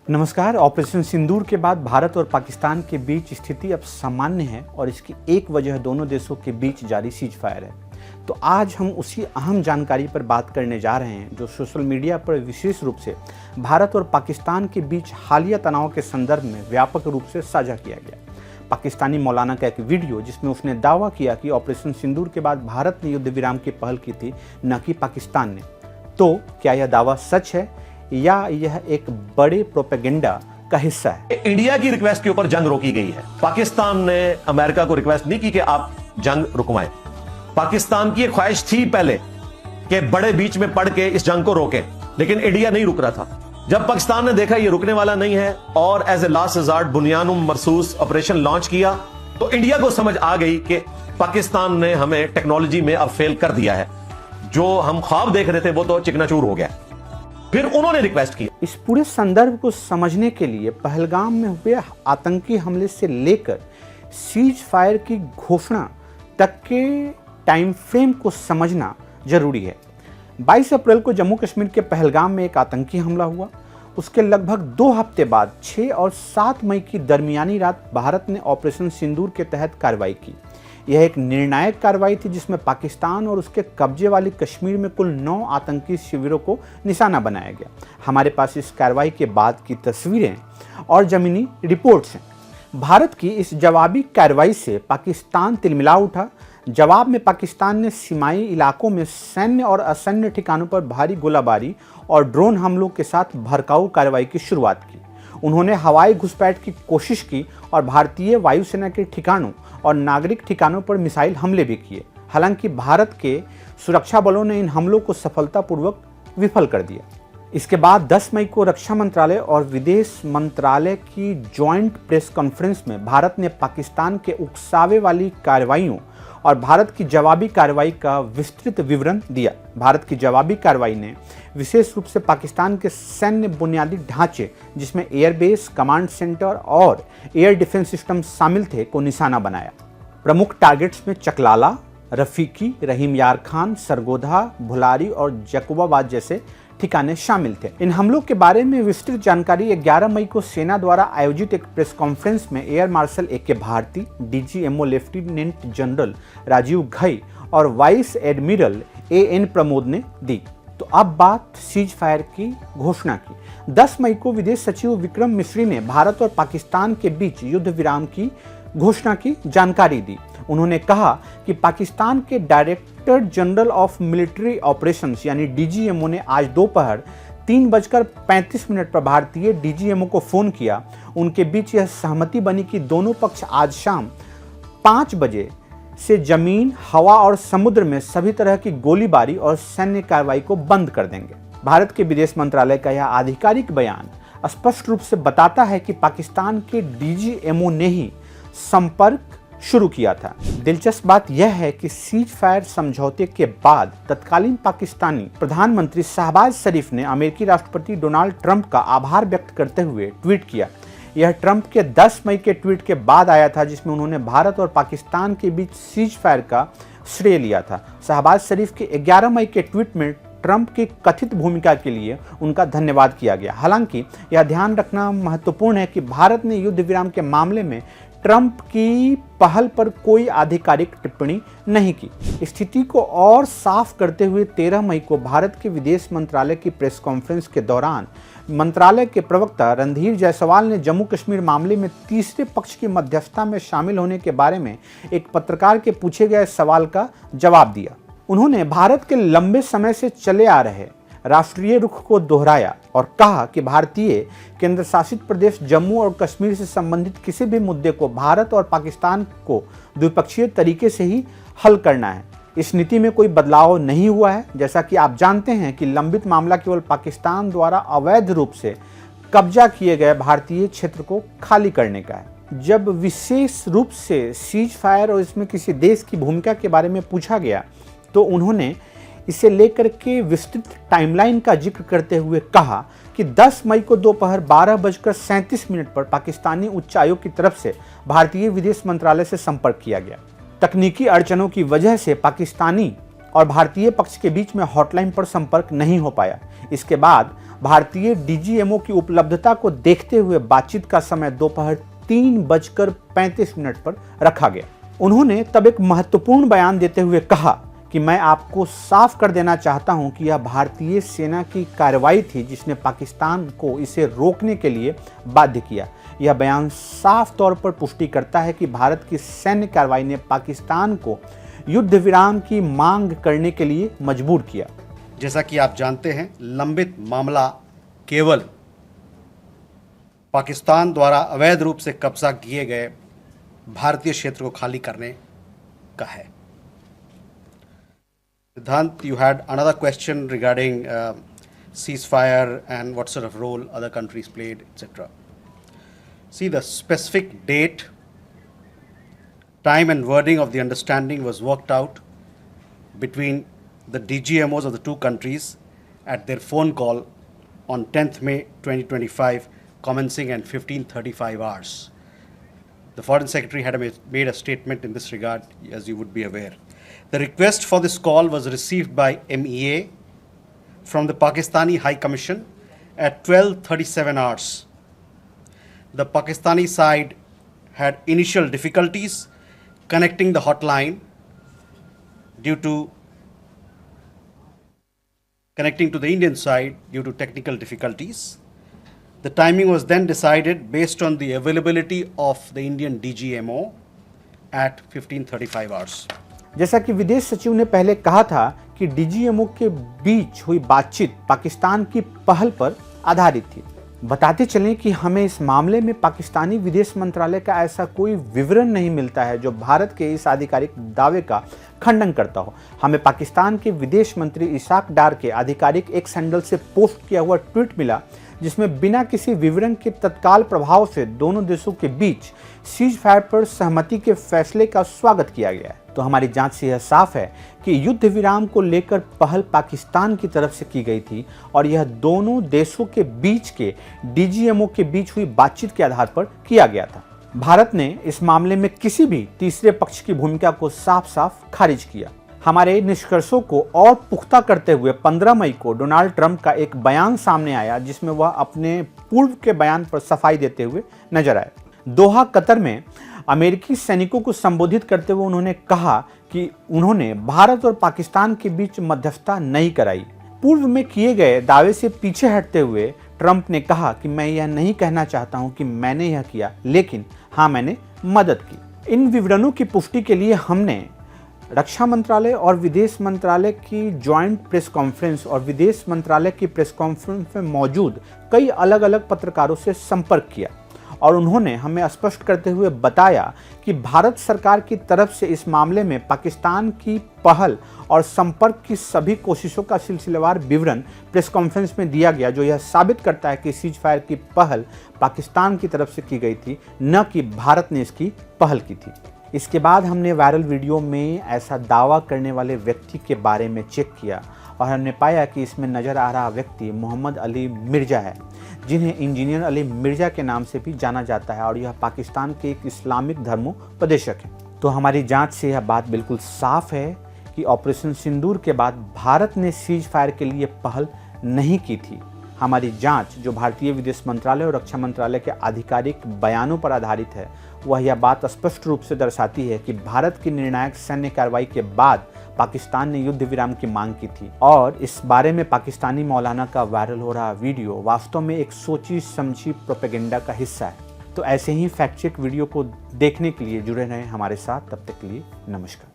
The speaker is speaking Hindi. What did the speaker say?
नमस्कार। ऑपरेशन सिंदूर के बाद भारत और पाकिस्तान के बीच स्थिति अब सामान्य है और इसकी एक वजह दोनों देशों के बीच जारी सीज फायर है। तो आज हम उसी अहम जानकारी पर बात करने जा रहे हैं जो सोशल मीडिया पर विशेष रूप से भारत और पाकिस्तान के बीच हालिया तनाव के संदर्भ में व्यापक रूप से साझा किया गया। पाकिस्तानी मौलाना का एक वीडियो जिसमें उसने दावा किया कि ऑपरेशन सिंदूर के बाद भारत ने युद्ध विराम की पहल की थी, न कि पाकिस्तान ने। तो क्या यह दावा सच है या यह एक बड़े प्रोपेगेंडा का हिस्सा है? इंडिया की रिक्वेस्ट के ऊपर जंग रोकी गई है। पाकिस्तान ने अमेरिका को रिक्वेस्ट नहीं की कि आप जंग रुकवाएं। पाकिस्तान की एक ख्वाहिश थी पहले कि बड़े बीच में पड़ के इस जंग को रोकें, लेकिन इंडिया नहीं रुक रहा था। जब पाकिस्तान ने देखा ये रुकने वाला नहीं है और एज ए लास्ट रिजॉर्ट बुनियानुम मरसूस ऑपरेशन लॉन्च किया, तो इंडिया को समझ आ गई कि पाकिस्तान ने हमें टेक्नोलॉजी में अब फेल कर दिया है। जो हम ख्वाब देख रहे थे वो तो चिकनाचूर हो गया। फिर उन्होंने रिक्वेस्ट की। इस पूरे संदर्भ को समझने के लिए पहलगाम में हुए आतंकी हमले से लेकर सीज फायर की घोषणा तक के टाइम फ्रेम को समझना जरूरी है। 22 अप्रैल को जम्मू कश्मीर के पहलगाम में एक आतंकी हमला हुआ। उसके लगभग 2 हफ्ते बाद 6 और 7 मई की दरमियानी रात भारत ने ऑपरेशन सिंदूर के तहत कार्रवाई की। यह एक निर्णायक कार्रवाई थी जिसमें पाकिस्तान और उसके कब्जे वाली कश्मीर में कुल 9 आतंकी शिविरों को निशाना बनाया गया। हमारे पास इस कार्रवाई के बाद की तस्वीरें और जमीनी रिपोर्ट्स हैं। भारत की इस जवाबी कार्रवाई से पाकिस्तान तिलमिला उठा। जवाब में पाकिस्तान ने सीमाई इलाकों में सैन्य और असैन्य ठिकानों पर भारी गोलाबारी और ड्रोन हमलों के साथ भड़काऊ कार्रवाई की शुरुआत की। उन्होंने हवाई घुसपैठ की कोशिश की और भारतीय वायुसेना के ठिकानों और नागरिक ठिकानों पर मिसाइल हमले भी किए। हालांकि भारत के सुरक्षा बलों ने इन हमलों को सफलतापूर्वक विफल कर दिया। इसके बाद 10 मई को रक्षा मंत्रालय और विदेश मंत्रालय की जॉइंट प्रेस कॉन्फ्रेंस में भारत ने पाकिस्तान के उकसावे वाली कार्रवाइयों और भारत की जवाबी कार्रवाई का विस्तृत विवरण दिया। भारत की जवाबी कार्रवाई ने विशेष रूप से पाकिस्तान के सैन्य बुनियादी ढांचे, जिसमें एयरबेस, कमांड सेंटर और एयर डिफेंस सिस्टम शामिल थे, को निशाना बनाया। प्रमुख टारगेट्स में चकलाला, रफीकी, रहीम यार खान, सरगोधा, भुलारी और जकुबाबाद जैसे ठिकाने शामिल थे। इन हमलों के बारे में विस्तृत जानकारी 11 मई को सेना द्वारा आयोजित एक प्रेस कॉन्फ्रेंस में air marshal A K Bharti, DGMO lieutenant general Rajeev Ghai और वाइस एडमिरल एएन प्रमोद ने दी। तो अब बात सीज फायर की घोषणा की। 10 मई को विदेश सचिव विक्रम मिस्री ने भारत और पाकिस्तान के बीच युद्ध विराम की घोषणा की जानकारी दी। उन्होंने कहा कि पाकिस्तान के director general of military operations यानी डीजीएमओ ने आज दोपहर 3:35 पर भारतीय डीजीएमओ को फोन किया। उनके बीच यह सहमति बनी कि दोनों पक्ष आज शाम 5 बजे से जमीन, हवा और समुद्र में सभी तरह की गोलीबारी और सैन्य कार्रवाई को बंद कर देंगे। भारत के विदेश मंत्रालय का यह आधिकारिक बयान स्पष्ट रूप से बताता है कि पाकिस्तान के डीजीएमओ ने ही संपर्क शुरू किया था। दिलचस्प बात यह है कि सीज फायर समझौते के बाद तत्कालीन पाकिस्तानी प्रधानमंत्री शहबाज शरीफ ने अमेरिकी राष्ट्रपति डोनाल्ड ट्रंप का आभार व्यक्त करते हुए ट्वीट किया। यह ट्रंप के 10 मई के ट्वीट के बाद आया था जिसमें उन्होंने भारत और पाकिस्तान के बीच सीज फायर का श्रेय लिया था। शहबाज शरीफ के 11 मई के ट्वीट में ट्रंप की कथित भूमिका के लिए उनका धन्यवाद किया गया। हालांकि यह ध्यान रखना महत्वपूर्ण है कि भारत ने युद्ध विराम के मामले में ट्रंप की पहल पर कोई आधिकारिक टिप्पणी नहीं की। स्थिति को और साफ करते हुए 13 मई को भारत के विदेश मंत्रालय की प्रेस कॉन्फ्रेंस के दौरान मंत्रालय के प्रवक्ता रणधीर जायसवाल ने जम्मू कश्मीर मामले में तीसरे पक्ष की मध्यस्थता में शामिल होने के बारे में एक पत्रकार के पूछे गए सवाल का जवाब दिया। उन्होंने भारत के लंबे समय से चले आ रहे राष्ट्रीय रुख को दोहराया और कहा कि भारतीय केंद्र शासित प्रदेश जम्मू और कश्मीर से संबंधित किसी भी मुद्दे को भारत और पाकिस्तान को द्विपक्षीय तरीके से ही हल करना है। इस नीति में कोई बदलाव नहीं हुआ है। जैसा कि आप जानते हैं कि लंबित मामला केवल पाकिस्तान द्वारा अवैध रूप से कब्जा किए गए भारतीय क्षेत्र को खाली करने का है। जब विशेष रूप से सीज फायर और इसमें किसी देश की भूमिका के बारे में पूछा गया तो उन्होंने इसे लेकर के विस्तृत टाइमलाइन का जिक्र करते हुए कहा कि 10 मई को दोपहर 12:37 पर पाकिस्तानी उच्चायोग की तरफ से भारतीय विदेश मंत्रालय से संपर्क किया गया। तकनीकी अड़चनों की वजह से पाकिस्तानी और भारतीय पक्ष के बीच में हॉटलाइन पर संपर्क नहीं हो पाया। इसके बाद भारतीय डीजीएमओ की उपलब्धता को देखते हुए बातचीत का समय दोपहर 3:35 पर रखा गया। उन्होंने तब एक महत्वपूर्ण बयान देते हुए कहा कि मैं आपको साफ कर देना चाहता हूं कि यह भारतीय सेना की कार्रवाई थी जिसने पाकिस्तान को इसे रोकने के लिए बाध्य किया। यह बयान साफ तौर पर पुष्टि करता है कि भारत की सैन्य कार्रवाई ने पाकिस्तान को युद्ध विराम की मांग करने के लिए मजबूर किया। जैसा कि आप जानते हैं, लंबित मामला केवल पाकिस्तान द्वारा अवैध रूप से कब्जा किए गए भारतीय क्षेत्र को खाली करने का है। Siddhant, you had another question regarding ceasefire and what sort of role other countries played, etc. See, the specific date, time and wording of the understanding was worked out between the DGMOs of the two countries at their phone call on 10th May 2025, commencing at 15:35 hours. The Foreign Secretary had made a statement in this regard, as you would be aware. The request for this call was received by MEA from the Pakistani High Commission at 12:37 hours. The Pakistani side had initial difficulties connecting the hotline connecting to the Indian side due to technical difficulties. The timing was then decided based on the availability of the Indian DGMO at 15:35 hours. जैसा कि विदेश सचिव ने पहले कहा था कि डीजीएमओ के बीच हुई बातचीत पाकिस्तान की पहल पर आधारित थी। बताते चलें कि हमें इस मामले में पाकिस्तानी विदेश मंत्रालय का ऐसा कोई विवरण नहीं मिलता है जो भारत के इस आधिकारिक दावे का खंडन करता हो। हमें पाकिस्तान के विदेश मंत्री इसाक डार के आधिकारिक एक्स हैंडल से पोस्ट किया हुआ ट्वीट मिला जिसमें बिना किसी विवरण के तत्काल प्रभाव से दोनों देशों के बीच सीज फायर पर सहमति के फैसले का स्वागत किया गया है। तो हमारी जांच से यह साफ है कि युद्ध विराम को लेकर पहल पाकिस्तान की तरफ से की गई थी और यह दोनों देशों के बीच के डीजीएमओ के बीच हुई बातचीत के आधार पर किया गया था। भारत ने इस मामले में किसी भी तीसरे पक्ष की भूमिका को साफ साफ खारिज किया। हमारे निष्कर्षों को और पुख्ता करते हुए 15 मई को डोनाल्ड ट्रंप का एक बयान सामने आया जिसमें वह अपने पूर्व के बयान पर सफाई देते हुए नजर आए। दोहा कतर में अमेरिकी सैनिकों को संबोधित करते हुए उन्होंने कहा कि उन्होंने भारत और पाकिस्तान के बीच मध्यस्थता नहीं कराई। पूर्व में किए गए दावे से पीछे हटते हुए ट्रंप ने कहा कि मैं यह नहीं कहना चाहता हूं कि मैंने यह किया, लेकिन हाँ मैंने मदद की। इन विवरणों की पुष्टि के लिए हमने रक्षा मंत्रालय और विदेश मंत्रालय की ज्वाइंट प्रेस कॉन्फ्रेंस और विदेश मंत्रालय की प्रेस कॉन्फ्रेंस में मौजूद कई अलग अलग पत्रकारों से संपर्क किया और उन्होंने हमें स्पष्ट करते हुए बताया कि भारत सरकार की तरफ से इस मामले में पाकिस्तान की पहल और संपर्क की सभी कोशिशों का सिलसिलेवार विवरण प्रेस कॉन्फ्रेंस में दिया गया, जो यह साबित करता है कि सीज फायर की पहल पाकिस्तान की तरफ से की गई थी, न कि भारत ने इसकी पहल की थी। इसके बाद हमने वायरल वीडियो में ऐसा दावा करने वाले व्यक्ति के बारे में चेक किया और हमने पाया कि इसमें नज़र आ रहा व्यक्ति मोहम्मद अली मिर्जा है, जिन्हें इंजीनियर अली मिर्जा के नाम से भी जाना जाता है और यह पाकिस्तान के एक इस्लामिक धर्मोपदेशक है। तो हमारी जांच से यह बात बिल्कुल साफ है कि ऑपरेशन सिंदूर के बाद भारत ने सीज फायर के लिए पहल नहीं की थी। हमारी जांच, जो भारतीय विदेश मंत्रालय और रक्षा मंत्रालय के आधिकारिक बयानों पर आधारित है, वह यह बात स्पष्ट रूप से दर्शाती है कि भारत की निर्णायक सैन्य कार्रवाई के बाद पाकिस्तान ने युद्ध विराम की मांग की थी और इस बारे में पाकिस्तानी मौलाना का वायरल हो रहा वीडियो वास्तव में एक सोची समझी प्रोपेगेंडा का हिस्सा है। तो ऐसे ही फैक्ट चेक वीडियो को देखने के लिए जुड़े रहें हमारे साथ। तब तक के लिए नमस्कार।